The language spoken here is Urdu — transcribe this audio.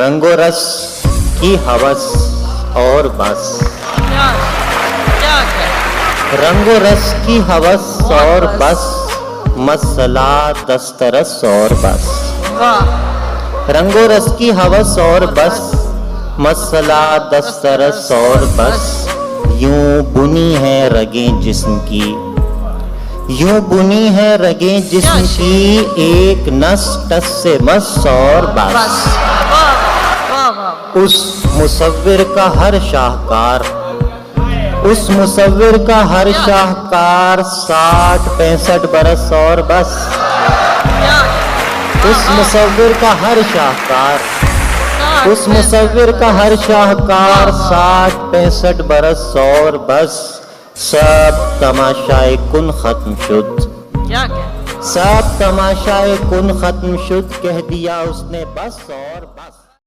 رنگ و رس کی ہوس اور بس، رنگ و رس کی ہوس اور بس، مسئلہ دسترس اور بس، رنگ و رس کی ہوس اور بس، مسئلہ دسترس اور بس، یوں بنی ہے رگیں جسم کی، یوں بنی ہے رگیں جسم کی، ایک نس ٹس سے مس اور بس، اس مصور کا ہر شاہکار، اس مصور کا ہر شاہکار، 60-65 برس اور بس، اس مصور کا ہر شاہکار، اس مصور کا ہر شاہکار، 60-65 برس اور بس، سب تماشائے کن ختم شد، سب تماشائے کن ختم شد، کہہ دیا اس نے بس اور بس۔